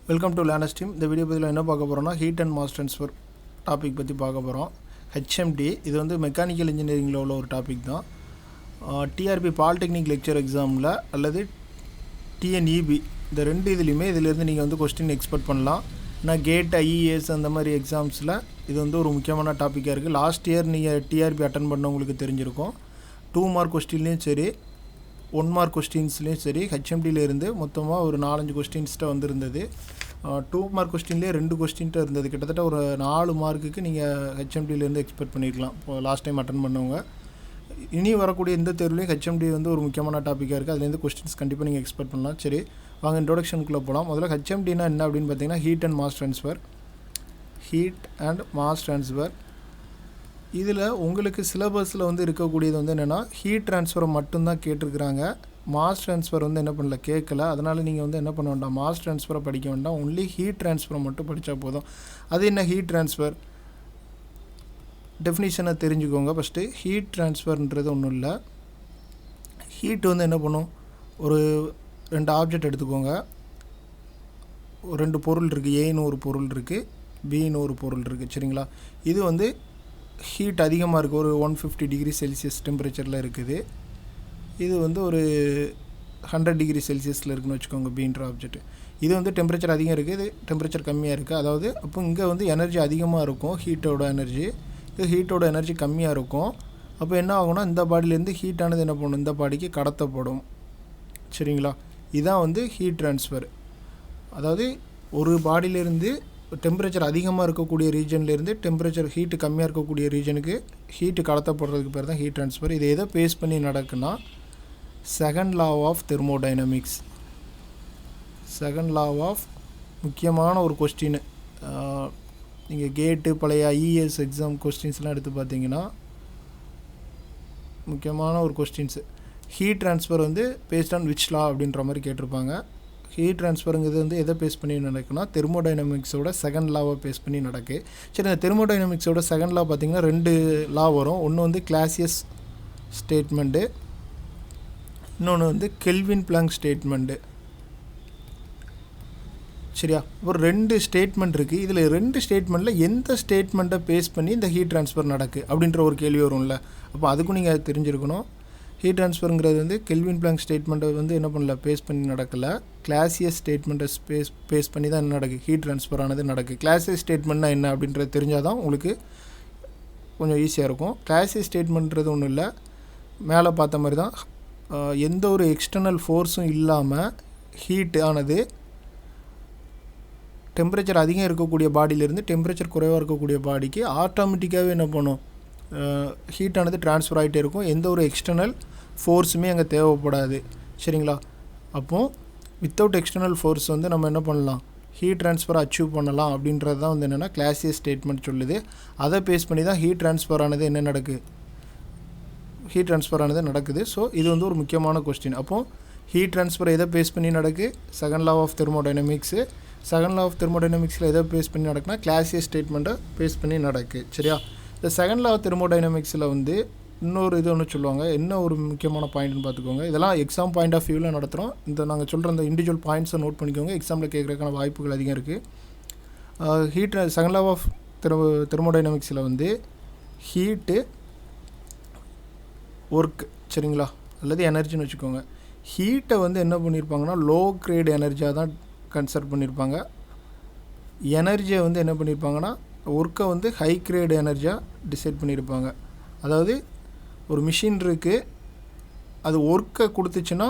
Welcome to learners team. இந்த video பதில் என்ன பார்க்க போகிறோம்னா heat and mass transfer topic பற்றி பார்க்க போகிறோம். ஹெச்எம்டி இது வந்து மெக்கானிக்கல் இன்ஜினியரிங்கில் உள்ள ஒரு டாபிக் தான். டிஆர்பி பாலிடெக்னிக் லெக்சர் எக்ஸாமில் அல்லது டிஎன்இபி இந்த ரெண்டு இதுலேயுமே இதிலேருந்து நீங்கள் வந்து கொஸ்டின் எக்ஸ்பெக்ட் பண்ணலாம். நான் கேட் ஐஇஎஸ் அந்த மாதிரி எக்ஸாம்ஸில் இது வந்து ஒரு முக்கியமான டாப்பிக்காக இருக்குது. லாஸ்ட் இயர் நீங்கள் டிஆர்பி அட்டன் பண்ணவங்களுக்கு தெரிஞ்சிருக்கும். 2 மார்க் கொஸ்டின்லேயும் சரி 1 மார்க் கொஸ்டின்ஸ்லேயும் சரி ஹெச்எம்டியிலேருந்து மொத்தமாக ஒரு 4-5 கொஸ்டின்ஸ்ட்டு வந்துருந்தது. 2 மார்க் கொஸ்டின்லேயே 2 கொஸ்டின்ட்டு இருந்தது. கிட்டத்தட்ட ஒரு 4 மார்க்குக்கு நீங்கள் ஹெச்எம்டியிலேருந்து எக்ஸ்பெக்ட் பண்ணியிருக்கலாம் இப்போ லாஸ்ட் டைம் அட்டன் பண்ணவங்க. இனி வரக்கூடிய இந்த தேர்வுலேயும் ஹெச்எம்டி வந்து ஒரு முக்கியமான டாப்பிக்காக இருக்குது. அதுலேருந்து கொஸ்டின்ஸ் கண்டிப்பாக நீங்கள் எக்ஸ்பெக்ட் பண்ணலாம். சரி வாங்க இன்ட்ரோடக்ஷனுக்குள்ளே போகலாம். முதல்ல ஹெச்எம்டினா என்ன அப்படின்னு பார்த்தீங்கன்னா ஹீட் அண்ட் மாஸ் ட்ரான்ஸ்ஃபர். இதில் உங்களுக்கு சிலபஸில் வந்து இருக்கக்கூடியது வந்து என்னென்னா ஹீட் ட்ரான்ஸ்ஃபரை மட்டும்தான் கேட்டிருக்கிறாங்க. மாஸ் ட்ரான்ஸ்ஃபர் வந்து என்ன பண்ணல கேட்கல. அதனால் நீங்கள் வந்து என்ன பண்ண வேண்டாம், மாஸ் ட்ரான்ஸ்ஃபரை படிக்க வேண்டாம், ஒன்லி ஹீட் ட்ரான்ஸ்ஃபரை மட்டும் படித்தா போதும். அது என்ன ஹீட் ட்ரான்ஸ்ஃபர் டெஃபினிஷனை தெரிஞ்சுக்கோங்க. ஃபஸ்ட்டு ஹீட் ட்ரான்ஸ்ஃபர்ன்றது ஒன்றும் இல்லை. ஹீட் வந்து என்ன பண்ணும், ஒரு 2 ஆப்ஜெக்ட் எடுத்துக்கோங்க. ஒரு 2 பொருள் இருக்குது, ஏன்னு ஒரு பொருள் இருக்குது, பின்னு ஒரு பொருள் இருக்குது. சரிங்களா, இது வந்து ஹீட் அதிகமாக இருக்குது, ஒரு 150 டிகிரி செல்சியஸ் டெம்பரேச்சரில் இருக்குது. இது வந்து ஒரு 100 டிகிரி செல்சியஸில் இருக்குதுன்னு வச்சுக்கோங்க பீன்ற ஆப்ஜெக்ட். இது வந்து டெம்பரேச்சர் அதிகம் இருக்குது, இது டெம்பரேச்சர் கம்மியாக இருக்குது. அதாவது அப்போ இங்கே வந்து எனர்ஜி அதிகமாக இருக்கும், ஹீட்டோட எனர்ஜி. இது ஹீட்டோட எனர்ஜி கம்மியாக இருக்கும். அப்போ என்ன ஆகும்னா இந்த பாடியிலேருந்து ஹீட்டானது என்ன பண்ணும், இந்த பாடிக்கு கடத்தப்படும். சரிங்களா, இதுதான் வந்து ஹீட் ட்ரான்ஸ்ஃபர். அதாவது ஒரு பாடியிலேருந்து டெம்பரேச்சர் அதிகமாக இருக்கக்கூடிய ரீஜன்லேருந்து டெம்பரேச்சர் ஹீட்டு கம்மியாக இருக்கக்கூடிய ரீஜனுக்கு ஹீட்டு கடத்தப்படுறதுக்கு பேர் தான் ஹீட் ட்ரான்ஸ்ஃபர். இது எதை பேஸ் பண்ணி நடக்குன்னா second law of thermodynamics. Second law of முக்கியமான ஒரு கொஸ்டின். நீங்கள் கேட்டு பழைய ஐஇஎஸ் எக்ஸாம் கொஸ்டின்ஸ்லாம் எடுத்து பார்த்தீங்கன்னா முக்கியமான ஒரு கொஸ்டின்ஸு. ஹீட் ட்ரான்ஸ்ஃபர் வந்து பேஸ்ட் ஆன் விச் லா அப்படின்ற மாதிரி கேட்டிருப்பாங்க. ஹீட் ட்ரான்ஸ்ஃபருங்கிறது வந்து எதை பேஸ் பண்ணி நடக்குன்னா தெர்மோடைனமிக்ஸோட செகண்ட் லாவை பேஸ் பண்ணி நடக்கு. சரி, இந்த தெர்மோடைனமிக்ஸோட செகண்ட் லா பார்த்திங்கன்னா 2 லா வரும். ஒன்று வந்து கிளாசியஸ் ஸ்டேட்மெண்ட்டு, இன்னொன்று வந்து கெல்வின் பிளாங்க் ஸ்டேட்மெண்ட்டு. சரியா, ஒரு 2 ஸ்டேட்மெண்ட் இருக்குது. இதில் 2 ஸ்டேட்மெண்ட்டில் எந்த ஸ்டேட்மெண்ட்டை பேஸ் பண்ணி இந்த ஹீட் ட்ரான்ஸ்ஃபர் நடக்கு அப்படின்ற ஒரு கேள்வி வரும்ல. அப்போ அதுக்கும் நீங்கள் அது தெரிஞ்சிருக்கணும். ஹீட் ட்ரான்ஸ்ஃபருங்கிறது வந்து கெல்வின் பிளாங்க் ஸ்டேட்மெண்ட்டை வந்து என்ன பண்ணல பேஸ் பண்ணி நடக்கலை, கிளாசியஸ் ஸ்டேட்மெண்ட்டை பேஸ் பண்ணி தான் என்ன நடக்குது, ஹீட் ட்ரான்ஸ்ஃபர் ஆனது நடக்குது. கிளாசியஸ் ஸ்டேட்மெண்ட்னா என்ன அப்படின்றது தெரிஞ்சால் தான் உங்களுக்கு கொஞ்சம் ஈஸியாக இருக்கும். கிளாசியஸ் ஸ்டேட்மெண்ட்றது ஒன்றும் இல்லை, மேலே பார்த்த மாதிரி தான். எந்த ஒரு எக்ஸ்டர்னல் ஃபோர்ஸும் இல்லாமல் ஹீட் ஆனது டெம்பரேச்சர் அதிகம் இருக்கக்கூடிய பாடியிலேருந்து டெம்பரேச்சர் குறைவாக இருக்கக்கூடிய பாடிக்கு ஆட்டோமேட்டிக்காகவே என்ன பண்ணும், ஹீட்டானது ட்ரான்ஸ்ஃபர் ஆகிட்டே இருக்கும். எந்த ஒரு எக்ஸ்டர்னல் ஃபோர்ஸுமே அங்கே தேவைப்படாது. சரிங்களா, அப்போது வித்தவுட் எக்ஸ்டர்னல் ஃபோர்ஸ் வந்து நம்ம என்ன பண்ணலாம், ஹீட் ட்ரான்ஸ்ஃபர் அச்சீவ் பண்ணலாம் அப்படின்றது தான் வந்து என்னென்னா கிளாசியஸ் ஸ்டேட்மெண்ட் சொல்லுது. அதை பேஸ் பண்ணி தான் ஹீட் ட்ரான்ஸ்ஃபர் ஆனது என்ன நடக்குது, ஹீட் ட்ரான்ஸ்ஃபர் ஆனது நடக்குது. ஸோ இது வந்து ஒரு முக்கியமான கொஸ்டின். அப்போது ஹீட் ட்ரான்ஸ்ஃபர் எதை பேஸ் பண்ணி நடக்கு, second law of thermodynamics. Second law of தெர்மோடைனமிக்ஸில் எதை பேஸ் பண்ணி நடக்குன்னா கிளாசியஸ் ஸ்டேட்மெண்ட்டை பேஸ் பண்ணி நடக்கு. சரியா, இந்த செகண்ட் லா ஆஃப் தெர்மோடைனமிக்ஸில் வந்து இன்னொரு இது ஒன்று சொல்லுவாங்க. என்ன ஒரு முக்கியமான பாயிண்ட்னு பார்த்துக்கோங்க. இதெல்லாம் எக்ஸாம் பாயிண்ட் ஆஃப் வியூவில் நடத்துகிறோம். இந்த நாங்கள் சொல்கிற இந்த இண்டிவிஜுவல் பாயிண்ட்ஸை நோட் பண்ணிக்கோங்க, எக்ஸாமில் கேட்குறதுக்கான வாய்ப்புகள் அதிகம் இருக்குது. செகண்ட் லா ஆஃப் தெர்மோடைனமிக்ஸில் வந்து ஹீட்டு ஒர்க், சரிங்களா, அல்லது எனர்ஜின்னு வச்சுக்கோங்க. ஹீட்டை வந்து என்ன பண்ணியிருப்பாங்கன்னா லோ கிரேட் எனர்ஜியாக தான் கன்சிடர் பண்ணியிருப்பாங்க. எனர்ஜியை வந்து என்ன பண்ணியிருப்பாங்கன்னா ஒர்க்கை வந்து ஹை கிரேட் எனர்ஜியாக டிசைட் பண்ணியிருப்பாங்க. அதாவது ஒரு மிஷின் இருக்குது, அது ஒர்க்கை கொடுத்துச்சுன்னா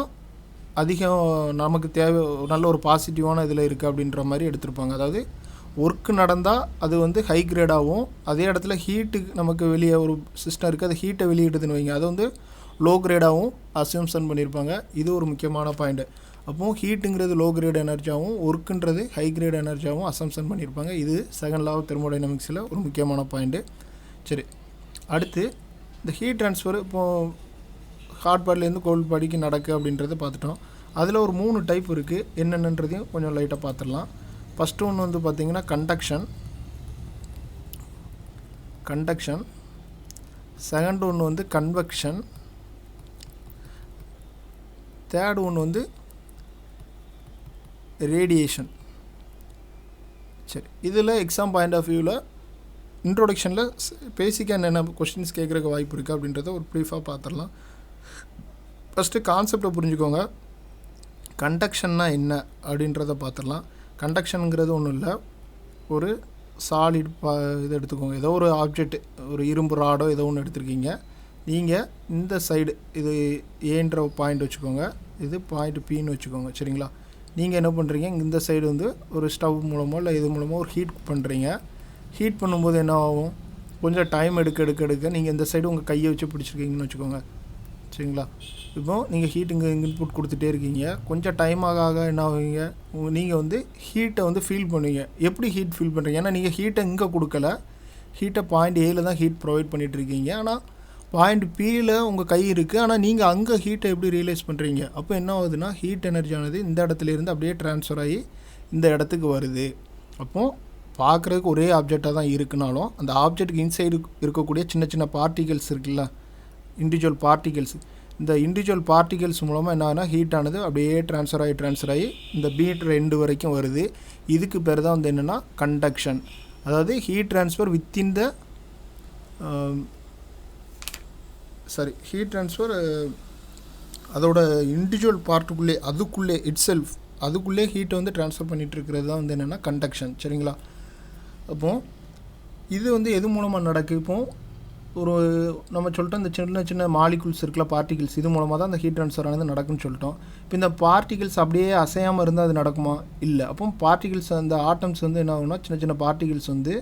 அதிகம் நமக்கு தேவை, நல்ல ஒரு பாசிட்டிவான இதில் இருக்குது அப்படின்ற மாதிரி எடுத்திருப்பாங்க. அதாவது ஒர்க்கு நடந்தால் அது வந்து ஹை கிரேடாகவும், அதே இடத்துல ஹீட்டுக்கு நமக்கு வெளியே ஒரு சிஸ்டம் இருக்குது, அது ஹீட்டை வெளியிடுதுன்னு வைங்க, அது வந்து லோ கிரேடாகவும் அசம்ஷன் பண்ணியிருப்பாங்க. இது ஒரு முக்கியமான பாயிண்ட்டு. அப்போது ஹீட்டுங்கிறது லோ கிரேட் எனர்ஜியாகவும் ஒர்க்குன்றது ஹை கிரேட் எனர்ஜியாகவும் அசம்ஷன் பண்ணியிருப்பாங்க. இது செகண்ட் லா ஆஃப் தெர்மோடைனமிக்ஸில் ஒரு முக்கியமான பாயிண்ட்டு. சரி, அடுத்து இந்த ஹீட் ட்ரான்ஸ்ஃபர் இப்போது ஹாட் பாடிலேருந்து கோல்ட் பாடிக்கு நடக்கு அப்படின்றத பார்த்துட்டோம். அதில் ஒரு 3 டைப் இருக்குது. என்னென்னன்றதையும் கொஞ்சம் லைட்டாக பார்த்துடலாம். ஃபஸ்ட்டு ஒன்று வந்து பார்த்திங்கன்னா கண்டக்ஷன். செகண்ட் ஒன்று வந்து கன்வெக்ஷன். தேர்ட் ஒன்று வந்து ரேடியேஷன். சரி, இதில் எக்ஸாம் பாயிண்ட் ஆஃப் வியூவில் இன்ட்ரோடக்ஷனில் பேசிக்காக என்னென்ன கொஸ்டின்ஸ் கேட்குறக்கு வாய்ப்பு இருக்குது அப்படின்றத ஒரு ப்ரீஃபாக பார்த்துடலாம். ஃபஸ்ட்டு கான்செப்டை புரிஞ்சுக்கோங்க. கண்டக்ஷன்னா என்ன அப்படின்றத பார்த்துடலாம். கண்டக்ஷனுங்கிறது ஒன்றும் இல்லை, ஒரு சாலிட் இது எடுத்துக்கோங்க. ஏதோ ஒரு ஆப்ஜெக்ட், ஒரு இரும்பு ராடோ ஏதோ ஒன்று எடுத்துருக்கீங்க. நீங்கள் இந்த சைடு இது ஏன்ற பாயிண்ட் வச்சுக்கோங்க, இது பாயிண்ட் பின்னு வச்சுக்கோங்க. சரிங்களா? நீங்கள் என்ன பண்ணுறீங்க, இந்த சைடு வந்து ஒரு ஸ்டவ் மூலமோ இல்லை இது மூலமோ ஒரு ஹீட் பண்ணுறீங்க. ஹீட் பண்ணும்போது என்ன ஆகும், கொஞ்சம் டைம் எடுக்க நீங்கள் இந்த சைடு உங்கள் கையை வச்சு பிடிச்சிருக்கீங்கன்னு வச்சுக்கோங்க. சரிங்களா? இப்போது நீங்கள் ஹீட் இங்கே இன்புட் கொடுத்துட்டே இருக்கீங்க. கொஞ்சம் டைம் ஆக என்ன ஆகுவீங்க, நீங்கள் வந்து ஹீட்டை வந்து ஃபீல் பண்ணுவீங்க. எப்படி ஹீட் ஃபீல் பண்ணுறீங்க, ஏன்னா நீங்கள் ஹீட்டை இங்கே கொடுக்கல, ஹீட்டை பாயிண்ட் ஏயில் தான் ஹீட் ப்ரொவைட் பண்ணிகிட்ருக்கீங்க. ஆனால் பாயிண்ட் பியில் உங்கள் கை இருக்குது, ஆனால் நீங்கள் அங்கே ஹீட்டை எப்படி ரியலைஸ் பண்ணுறீங்க. அப்போ என்ன ஆகுதுன்னா, ஹீட் எனர்ஜியானது இந்த இடத்துலேருந்து அப்படியே ட்ரான்ஸ்ஃபர் ஆகி இந்த இடத்துக்கு வருது. அப்போது பார்க்குறதுக்கு ஒரே ஆப்ஜெக்டாக தான் இருக்குனாலும் அந்த ஆப்ஜெக்ட்டுக்கு இன்சைடு இருக்கக்கூடிய சின்ன சின்ன பார்ட்டிகல்ஸ் இருக்குல்ல, இண்டிவிஜுவல் பார்ட்டிகல்ஸ், இந்த இண்டிவிஜுவல் பார்ட்டிகல்ஸ் மூலமாக என்ன ஆகுனா ஹீட் ஆனது அப்படியே ட்ரான்ஸ்ஃபர் ஆகி இந்த பீட் ரெண்டு வரைக்கும் வருது. இதுக்கு பேர் தான் வந்து என்னென்னா கண்டக்ஷன். அதாவது heat transfer within the heat transfer அதோட இண்டிவிஜுவல் பார்ட்டுக்குள்ளே அதுக்குள்ளே அதுக்குள்ளே ஹீட்டை வந்து ட்ரான்ஸ்ஃபர் பண்ணிகிட்டு இருக்கிறது தான் வந்து என்னென்னா கண்டக்ஷன். சரிங்களா? அப்போது இது வந்து எது மூலமாக நடக்குது, இப்போது ஒரு நம்ம சொல்லிட்டோம் இந்த சின்ன சின்ன மாலிகுல்ஸ் இருக்குல்ல, பார்ட்டிகல்ஸ், இது மூலமாக தான் அந்த ஹீட் ட்ரான்ஸ்ஃபர் ஆனது நடக்குன்னு சொல்லிட்டோம். இப்போ இந்த பார்ட்டிகல்ஸ் அப்படியே அசையாமல் இருந்தால் அது நடக்குமா? இல்லை. அப்போ பார்ட்டிகல்ஸ், அந்த ஆட்டம்ஸ் வந்து என்ன ஆகும்னா, சின்ன சின்ன பார்ட்டிகல்ஸ் வந்து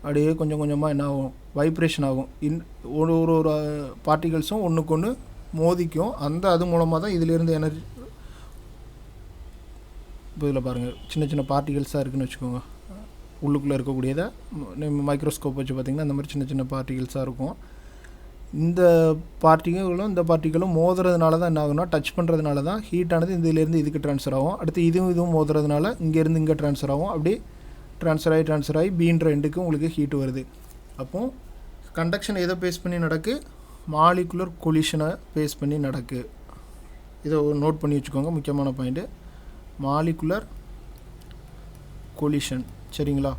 அப்படியே கொஞ்சம் கொஞ்சமாக என்ன ஆகும், வைப்ரேஷன் ஆகும். ஒரு ஒரு பார்ட்டிகல்ஸும் ஒன்றுக்கு ஒன்று மோதிக்கும். அது மூலமாக தான் இதிலேருந்து எனர்ஜி. இப்போ இதில் பாருங்கள், சின்ன சின்ன பார்ட்டிகல்ஸாக இருக்குதுன்னு வச்சுக்கோங்க. உள்ளுக்குள்ளே இருக்கக்கூடியதை மைக்ரோஸ்கோப் வச்சு பார்த்திங்கன்னா அந்த மாதிரி சின்ன சின்ன பார்ட்டிகல்ஸாக இருக்கும். இந்த பார்ட்டிகளும் மோதுறதுனால தான் என்ன ஆகும்னா, டச் பண்ணுறதுனால தான் ஹீட்டானது இதிலேருந்து இதுக்கு ட்ரான்ஸ்ஃபர் ஆகும். அடுத்து இதுவும் மோதுறதுனால இங்கேருந்து இங்கே ட்ரான்ஸ்ஃபர் ஆகும். அப்படி ட்ரான்ஸ்ஃபர் ஆகி பீன்ற எண்டுக்கு உங்களுக்கு ஹீட் வருது. அப்போது கண்டக்ஷன் எதை பேஸ் பண்ணி நடக்கு, மாலிகுலர் கொலிஷனை பேஸ் பண்ணி நடக்கு. இதை நோட் பண்ணி வச்சுக்கோங்க, முக்கியமான பாயிண்ட்டு, மாலிகுலர் கொலிஷன். சரிங்களா?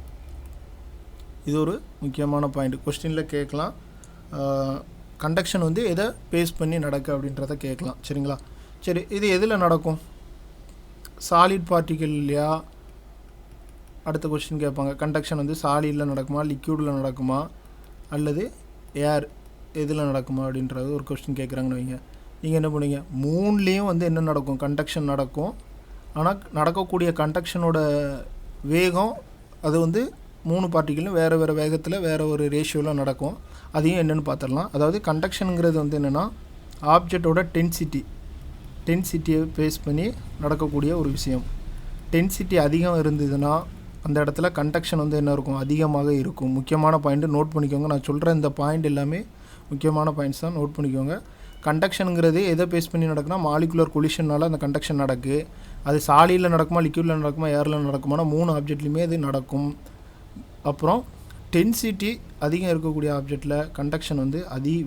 இது ஒரு முக்கியமான பாயிண்ட், கொஸ்டினில் கேட்கலாம். கண்டக்ஷன் வந்து எதை பேஸ் பண்ணி நடக்கு அப்படின்றத கேட்கலாம். சரிங்களா? சரி, இது எதில் நடக்கும், சாலிட் பார்ட்டிகல் இல்லையா? அடுத்த கொஸ்டின் கேட்பாங்க, கண்டக்ஷன் வந்து சாலிடில் நடக்குமா, லிக்யூடில் நடக்குமா, அல்லது ஏர் எதில் நடக்குமா அப்படின்றது ஒரு கொஸ்டின் கேட்குறாங்கன்னு வைங்க. நீங்கள் என்ன பண்ணுவீங்க, மூணுலேயும் வந்து என்ன நடக்கும், கண்டக்ஷன் நடக்கும். ஆனால் நடக்கக்கூடிய கண்டக்ஷனோட வேகம் அது வந்து மூணு பார்ட்டிகளும் வேறு வேறு வேகத்தில் வேறு ஒரு ரேஷியோவில் நடக்கும். அதையும் என்னென்னு பார்த்துடலாம். அதாவது கண்டக்ஷனுங்கிறது வந்து என்னென்னா, ஆப்ஜெக்டோட டென்சிட்டியை பேஸ் பண்ணி நடக்கக்கூடிய ஒரு விஷயம். டென்சிட்டி அதிகம் இருந்ததுன்னா அந்த இடத்துல கண்டக்ஷன் வந்து என்ன இருக்கும், அதிகமாக இருக்கும். முக்கியமான பாயிண்ட்டு நோட் பண்ணிக்கோங்க. நான் சொல்கிற இந்த பாயிண்ட் எல்லாமே முக்கியமான பாயிண்ட்ஸ் தான், நோட் பண்ணிக்கோங்க. கண்டக்ஷனுங்கிறது எதை பேஸ் பண்ணி நடக்குன்னா, மாலிகுலர் கொலிஷனால் அந்த கண்டக்ஷன் நடக்கு. அது சாலியில் நடக்குமா, லிக்யூடில் நடக்குமா, ஏரில் நடக்குமானா மூணு ஆப்ஜெக்ட்லையுமே அது நடக்கும். அப்புறம் டென்சிட்டி அதிகம் இருக்கக்கூடிய ஆப்ஜெக்டில் கண்டக்ஷன் வந்து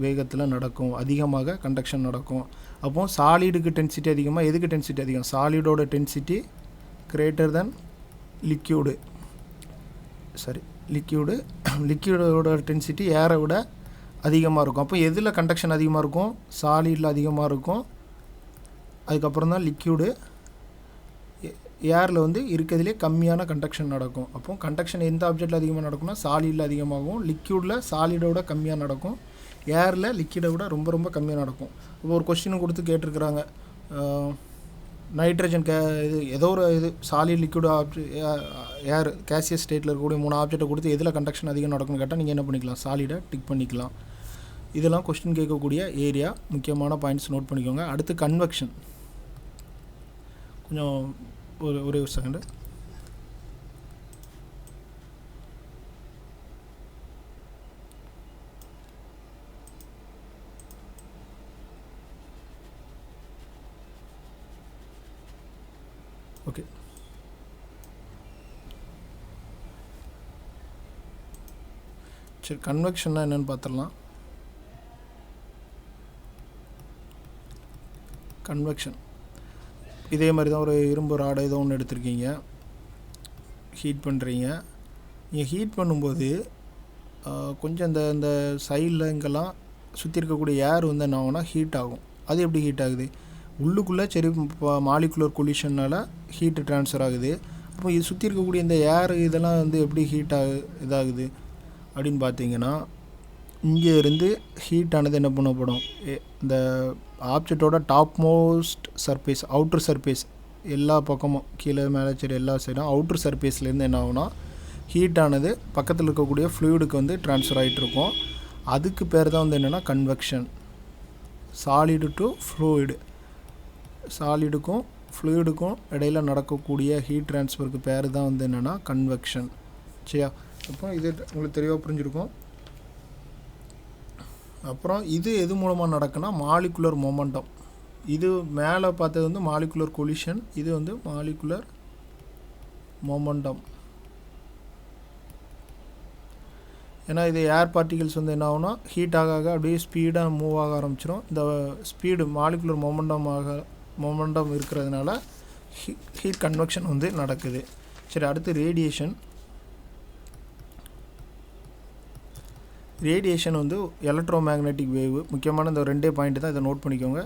வேகத்தில் நடக்கும், அதிகமாக கண்டக்ஷன் நடக்கும். அப்போது சாலிடுக்கு டென்சிட்டி அதிகமாக, எதுக்கு டென்சிட்டி அதிகம், சாலிடோட டென்சிட்டி கிரேட்டர் தென் லிக்யூடோட டென்சிட்டி ஏரை விட அதிகமாக இருக்கும். அப்போ எதில் கண்டக்ஷன் அதிகமாக இருக்கும், சாலிடில் அதிகமாக இருக்கும். அதுக்கப்புறம் தான் லிக்யூடு, ஏரில் வந்து இருக்கிறதுலே கம்மியான கண்டக்ஷன் நடக்கும். அப்போது கண்டக்ஷன் எந்த ஆப்ஜெக்டில் அதிகமாக நடக்கும்னா, சாலிடில் அதிகமாகும், லிக்யூடில் சாலிடோட கம்மியாக நடக்கும், ஏரில் லிக்விடை விட ரொம்ப ரொம்ப கம்மியாக நடக்கும். இப்போ ஒரு கொஸ்டின் கொடுத்து கேட்டிருக்கிறாங்க, நைட்ரஜன் இது ஏதோ ஒரு இது சாலிட் லிக்விட் ஏர் கேசியஸ் ஸ்டேட்டில் இருக்கக்கூடிய மூணு ஆப்ஜெக்டை கொடுத்து எதில் கண்டக்ஷன் அதிகம் நடக்கும்னு கேட்டால் நீங்கள் என்ன பண்ணிக்கலாம், சாலிடை டிக் பண்ணிக்கலாம். இதெல்லாம் கொஸ்டின் கேட்கக்கூடிய ஏரியா, முக்கியமான பாயிண்ட்ஸ் நோட் பண்ணிக்கோங்க. அடுத்து கன்வெக்ஷன். கொஞ்சம் ஒரே ஒரு செகண்டு. ஓகே, சரி, கன்வெக்ஷன்னா என்னென்னு பார்த்துடலாம். கன்வெக்ஷன் இதே மாதிரி தான், ஒரு இரும்பு ராடை ஏதோ ஒன்று எடுத்துருக்கீங்க, ஹீட் பண்ணுறீங்க. நீங்கள் ஹீட் பண்ணும்போது கொஞ்சம் இந்த சைடில் இங்கெல்லாம் சுற்றி இருக்கக்கூடிய ஏர் வந்து என்ன ஆகும்னா ஹீட் ஆகும். அது எப்படி ஹீட் ஆகுது? உள்ளுக்குள்ளே சரி மாலிகுலர் கொலிஷனால் ஹீட்டு ட்ரான்ஸ்ஃபர் ஆகுது. அப்போ இது சுற்றி இருக்கக்கூடிய இந்த ஏர் இதெல்லாம் வந்து எப்படி இதாகுது அப்படின்னு பார்த்தீங்கன்னா, இங்கே இருந்து ஹீட் ஆனது என்ன பண்ணப்படும், இந்த ஆப்ஜெக்டோட top most surface, outer surface எல்லா பக்கமும் கீழே மேலே சரி எல்லா சைடும் அவுட்டர் சர்ஃபேஸ்லேருந்து என்ன ஆகுனா ஹீட் ஆனது பக்கத்தில் இருக்கக்கூடிய ஃப்ளூயிடுக்கு வந்து ட்ரான்ஸ்ஃபர் ஆகிட்டுருக்கும். அதுக்கு பேர் தான் வந்து என்னென்னா கன்வெக்ஷன். சாலிடு டு ஃப்ளூயிடு, சாலிடுக்கும் ஃப்ளூயிடுக்கும் இடையில் நடக்கக்கூடிய ஹீட் ட்ரான்ஸ்ஃபருக்கு பேர் தான் வந்து என்னென்னா கன்வெக்ஷன். சரியா? அப்போ இது உங்களுக்கு தெளிவாக புரிஞ்சிருக்கும். அப்புறம் இது எது மூலமாக நடக்குன்னா மாலிகுலர் மொமெண்டம். இது மேலே பார்த்தது வந்து மாலிகுலர் கொலிஷன், இது வந்து மாலிகுலர் மொமெண்டம். ஏன்னா இது ஏர் பார்ட்டிகல்ஸ் வந்து என்ன ஆகுனா ஹீட் ஆக அப்படியே ஸ்பீடாக மூவ் ஆக ஆரம்பிச்சிடும். இந்த ஸ்பீடு மாலிகுலர் மொமெண்டம் இருக்கிறதுனால ஹீட் கன்வெக்ஷன் வந்து நடக்குது. சரி, அடுத்து ரேடியேஷன். ரேடியேஷன் வந்து எலக்ட்ரோ மேக்னெட்டிக் வேவு. முக்கியமான இந்த 2 பாயிண்ட் தான், இதை நோட் பண்ணிக்கோங்க.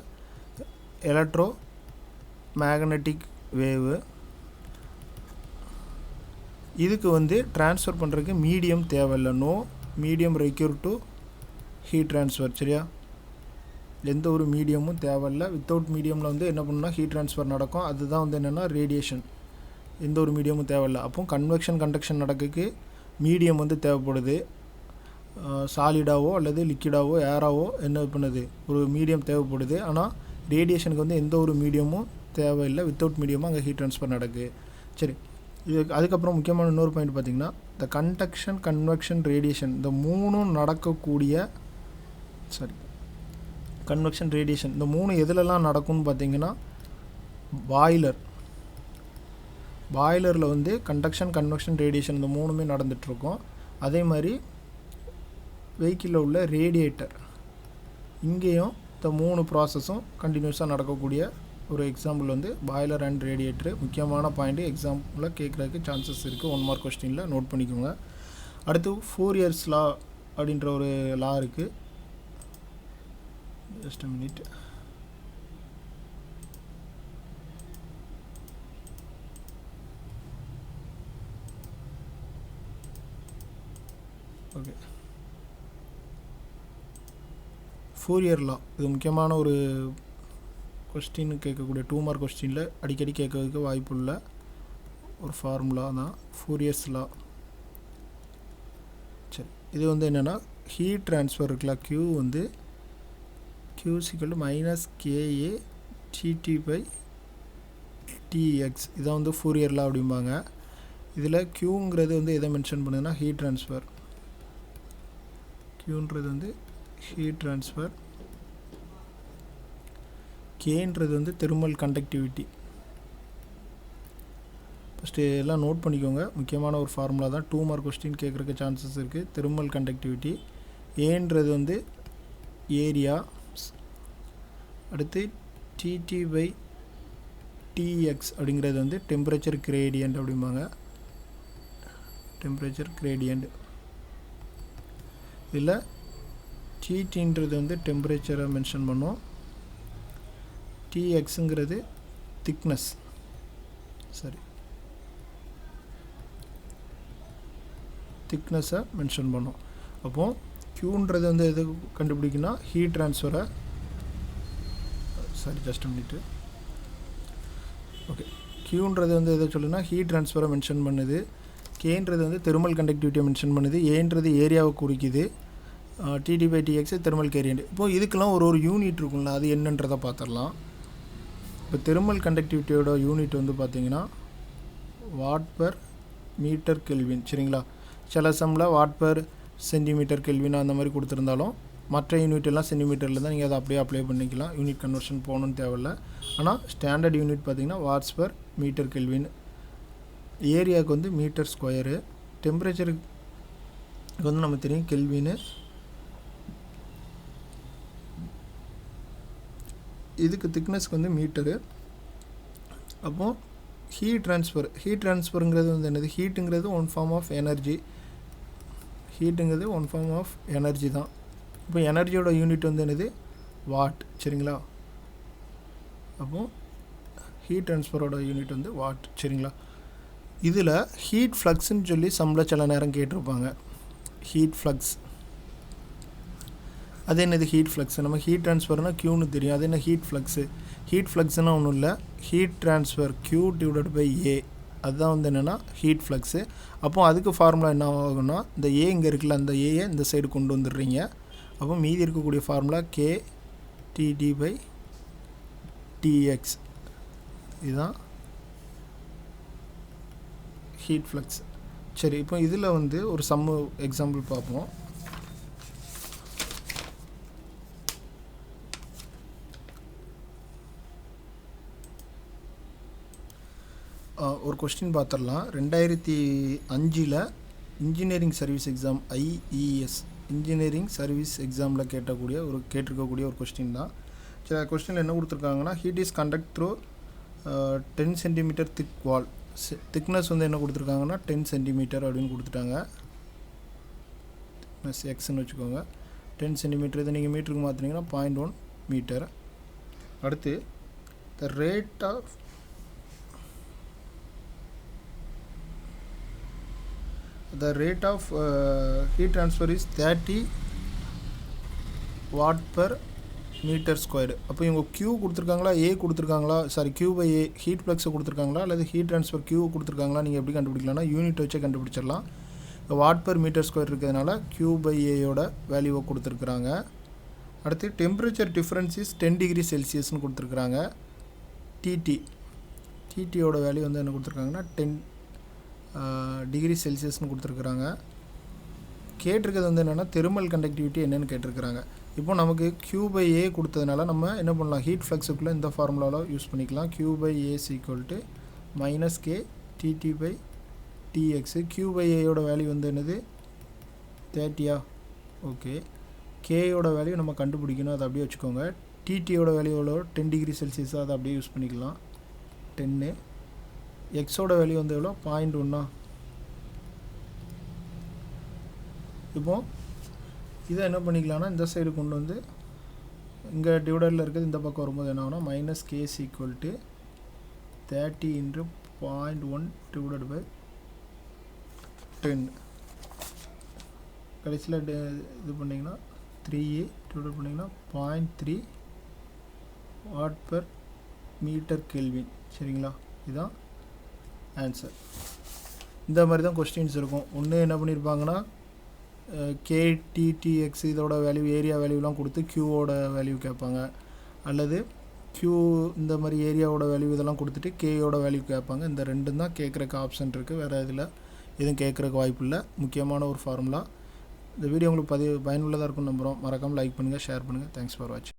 எலக்ட்ரோ மேக்னெட்டிக் வேவு. இதுக்கு வந்து ட்ரான்ஸ்ஃபர் பண்ணுறதுக்கு மீடியம் தேவையில்லை. No medium require to heat transfer. சரியா? எந்த ஒரு மீடியமும் தேவையில்லை. வித்தவுட் மீடியமில் வந்து என்ன பண்ணால் ஹீட் ட்ரான்ஸ்ஃபர் நடக்கும். அதுதான் வந்து என்னென்னா ரேடியேஷன். எந்த ஒரு மீடியமும் தேவையில்லை. அப்போ கன்வெக்ஷன் கண்டக்ஷன் நடக்கிறதுக்கு மீடியம் வந்து தேவைப்படுது. சாலிடாவோ அல்லது லிக்விடாவோ ஏராவோ என்ன பண்ணுது, ஒரு மீடியம் தேவைப்படுது. ஆனால் ரேடியேஷனுக்கு வந்து எந்த ஒரு மீடியமும் தேவையில்லை. வித்தவுட் மீடியமாக அங்கே ஹீட் ட்ரான்ஸ்ஃபர் நடக்குது. சரி, இது அதுக்கப்புறம் முக்கியமான இன்னொரு பாயிண்ட் பார்த்திங்கன்னா, இந்த கண்டக்ஷன் கன்வெக்ஷன் ரேடியேஷன் இந்த மூணும் நடக்கக்கூடிய கன்வெக்ஷன் ரேடியேஷன் இந்த மூணு எதுலலாம் நடக்கும்னு பார்த்திங்கன்னா, பாய்லரில் வந்து கண்டக்ஷன் கன்வெக்ஷன் ரேடியேஷன் இந்த மூணுமே நடந்துகிட்ருக்கோம். அதே மாதிரி வெஹிக்கிளில் உள்ள ரேடியேட்டர் இங்கேயும் இந்த 3 ப்ராசஸும் கண்டினியூஸாக நடக்கக்கூடிய ஒரு எக்ஸாம்பிள் வந்து பாய்லர் அண்ட் ரேடியேட்டரு. முக்கியமான பாயிண்ட்டு எக்ஸாம்பிளில் கேட்குறதுக்கு சான்சஸ் இருக்குது. 1 மார்க் கொஸ்டினில் நோட் பண்ணிக்கோங்க. அடுத்து ஃபோரியர்ஸ் லா அப்படின்ற ஒரு லா இருக்குது. Just a minute. Okay, Fourier law இது முக்கியமான ஒரு கொஸ்டின் கேட்கக்கூடிய 2 மார்க் கொஸ்டினில் அடிக்கடி கேட்கறதுக்கு வாய்ப்புள்ள ஒரு ஃபார்முலா தான் ஃபோரியர்ஸ் லா. சரி, இது வந்து என்னென்னா ஹீட் ட்ரான்ஸ்ஃபர் இருக்குல்ல, Q வந்து Q - KA TT/TX இதான் வந்து ஃபோரியர் லா அப்படிம்பாங்க. இதில் Qங்கிறது வந்து எதை மென்ஷன் பண்ணுதுன்னா ஹீட் ட்ரான்ஸ்ஃபர். Qன்றது வந்து ஹீட் ட்ரான்ஸ்ஃபர். கேன்றது வந்து தெர்மல் கண்டக்டிவிட்டி. ஃபஸ்ட்டு எல்லாம் நோட் பண்ணிக்கோங்க. முக்கியமான ஒரு ஃபார்முலா தான். 2 மார்க் கொஸ்டின் கேட்குறதுக்கு சான்சஸ் இருக்குது. Thermal conductivity. ஏன்றது வந்து ஏரியா. அடுத்து TT/TX அப்படிங்கிறது வந்து டெம்பரேச்சர் கிரேடியன்ட் அப்படிம்பாங்க. Temperature gradient. இதில் TTன்றது வந்து டெம்பரேச்சரை மென்ஷன் பண்ணோம். TXங்கிறது திக்னஸ். சரி, திக்னஸை மென்ஷன் பண்ணோம். அப்போது Qன்றது வந்து எது கண்டுபிடிக்குன்னா ஹீட் ட்ரான்ஸ்ஃபரை ஜஸ்ட் பண்ணிட்டு ஓகே, Qன்றது வந்து எதை சொல்லுன்னா ஹீட் ட்ரான்ஸ்ஃபரை மென்ஷன் பண்ணுது. கேன்றது வந்து தெர்மல் கண்டக்டிவிட்டியை மென்ஷன் பண்ணுது. ஏன்றது ஏரியாவை குறிக்குது. TT/TX thermal கேரியன்ட். இப்போது இதுக்கெல்லாம் ஒரு யூனிட் இருக்கும்ல, அது என்னன்றதை பார்த்துடலாம். இப்போ தெர்மல் கண்டக்டிவிட்டியோட யூனிட் வந்து பார்த்திங்கன்னா வாட்/மீட்டர்/கெல்வின். சரிங்களா? சில சம்மில் வாட்/சென்டிமீட்டர்/கெல்வின் அந்த மாதிரி கொடுத்துருந்தாலும் மற்ற யூனிட் எல்லாம் சென்டிமீட்டரில் தான் நீங்கள் அதை அப்படியே அப்ளை பண்ணிக்கலாம். யூனிட் கன்வர்ஷன் போகணுன்னு தேவையில்லை. ஆனால் ஸ்டாண்டர்ட் யூனிட் பார்த்திங்கன்னா வாட்ஸ்/மீட்டர்/கெல்வின். ஏரியாவுக்கு வந்து மீட்டர் ஸ்கொயரு. டெம்பரேச்சருக்கு வந்து நம்ம தெரியும் கெல்வின்னு. இதுக்கு திக்னஸ்க்கு வந்து மீட்டரு. அப்போது ஹீட் ட்ரான்ஸ்ஃபருங்கிறது வந்து என்னது, ஹீட்டுங்கிறது ஒன் ஃபார்ம் ஆஃப் எனர்ஜி. ஹீட்டுங்கிறது ஒன் ஃபார்ம் ஆஃப் எனர்ஜி தான். இப்போ எனர்ஜியோட யூனிட் வந்து என்னது, வாட். சரிங்களா? அப்போது ஹீட் ட்ரான்ஸ்ஃபரோட யூனிட் வந்து வாட். சரிங்களா? இதில் ஹீட் ஃப்ளக்ஸ்ன்னு சொல்லி சில நேரம் கேட்டிருப்பாங்க. ஹீட் ஃப்ளக்ஸ் அது என்னது? Heat flux. நம்ம ஹீட் ட்ரான்ஸ்ஃபர்னால் க்யூன்னு தெரியும். அது என்ன ஹீட் ஃப்ளக்ஸு? ஹீட் ஃப்ளக்ஸ்னால் ஒன்றும் இல்லை, heat transfer Q divided by A, அதுதான் வந்து என்னென்னா ஹீட் ஃப்ளக்ஸு. அப்போ அதுக்கு ஃபார்முலா என்ன ஆகும்னா, இந்த ஏ இங்கே இருக்குல்ல, அந்த ஏயை இந்த சைடு கொண்டு வந்துடுறீங்க. அப்போ மீதி இருக்கக்கூடிய formula K DT by DX, இதுதான் ஹீட் ஃப்ளக்ஸ். சரி, இப்போ இதில் வந்து ஒரு எக்ஸாம்பிள் பார்ப்போம். ஒரு கொஸ்டின் பார்த்துடலாம். 2005 engineering service exam IES engineering service எக்ஸாமில் கேட்டிருக்கக்கூடிய ஒரு கொஸ்டின் தான். சரி, கொஸ்டினில் என்ன கொடுத்துருக்காங்கன்னா, heat is conduct through 10 centimetre thick wall. Thickness வந்து என்ன கொடுத்துருக்காங்கன்னா 10 சென்டிமீட்டர் அப்படின்னு கொடுத்துட்டாங்க. திக்னஸ் எக்ஸ்ன்னு வச்சுக்கோங்க. 10 சென்டிமீட்டர், இதை நீங்கள் மீட்டருக்கு மாற்றினீங்கன்னா 0.1 மீட்டர். அடுத்து the rate of heat transfer is 30 watt per meter squared. அப்போ இவங்க Q கொடுத்துருக்காங்களா, A கொடுத்துருக்காங்களா, Q by A ஹீட் ஃப்ளக்ஸை கொடுத்துருக்காங்களா, அல்லது ஹீட் ட்ரான்ஸ்ஃபர் Q கொடுத்துருக்காங்களா, நீங்கள் எப்படி கண்டுபிடிக்கலாம்னா யூனிட் வச்சே கண்டுபிடிச்சிடலாம். வாட் பர் மீட்டர் ஸ்கொயர் இருக்கிறதுனால Q by Aயோட வேல்யூவை கொடுத்துருக்குறாங்க. அடுத்து டெம்பரேச்சர் டிஃப்ரென்ஸ் இஸ் 10 டிகிரி செல்சியஸ்னு கொடுத்துருக்குறாங்க. டிடியோட வேல்யூ வந்து என்ன கொடுத்துருக்காங்கன்னா 10 டிகிரி செல்சியஸ்னு கொடுத்துருக்குறாங்க. கேட்டிருக்கிறது வந்து என்னென்னா தெர்மல் கண்டக்டிவிட்டி என்னென்னு கேட்டிருக்கிறாங்க. இப்போ நமக்கு Q by A கொடுத்ததுனால நம்ம என்ன பண்ணலாம், ஹீட் ஃப்ளக்ஸுக்குள்ளே இந்த ஃபார்முலாவில் யூஸ் பண்ணிக்கலாம். Q by A = -K TT by TX. Q by Aயோட வேல்யூ வந்து என்னது 30. ஓகே, Kயோட வேல்யூ நம்ம கண்டுபிடிக்கணும், அதை அப்படியே வச்சுக்கோங்க. TTயோட வேல்யூ எவ்வளோ, 10 டிகிரி செல்சியஸாக அதை அப்படியே யூஸ் பண்ணிக்கலாம் 10. எக்ஸோட வேல்யூ வந்து எவ்வளோ, 0.1. இப்போது இதை என்ன பண்ணிக்கலாம்னா இந்த சைடு கொண்டு வந்து இங்கே டிவைடரில் இருக்கிறது இந்த பக்கம் வரும்போது என்ன ஆகுனா -K = 30 × 0.1 / 10. கடைசியில் இது பண்ணிங்கன்னா 3A டிவைட் பண்ணிங்கன்னா 0.3 வாட் பர் மீட்டர் கெல்வின். சரிங்களா? இதுதான் ஆன்சர். இந்த மாதிரி தான் கொஸ்டின்ஸ் இருக்கும். ஒன்று என்ன பண்ணியிருப்பாங்கன்னா KTTX இதோட வேல்யூ, ஏரியா வேல்யூலாம் கொடுத்து Qவோட வேல்யூ கேட்பாங்க, அல்லது Q இந்த மாதிரி ஏரியாவோட வேல்யூ இதெல்லாம் கொடுத்துட்டு Kயோட வேல்யூ கேட்பாங்க. இந்த ரெண்டும் தான் கேட்குறக்கு ஆப்ஷன் இருக்குது, வேறு இதில் எதுவும் கேட்குறக்கு வாய்ப்பு இல்லை. முக்கியமான ஒரு ஃபார்முலா. இந்த வீடியோ உங்களுக்கு பயனுள்ளதாக இருக்கும்னு நம்புகிறோம். மறக்காமல் லைக் பண்ணுங்கள், ஷேர் பண்ணுங்கள். தேங்க்ஸ் ஃபார் வாட்சிங்.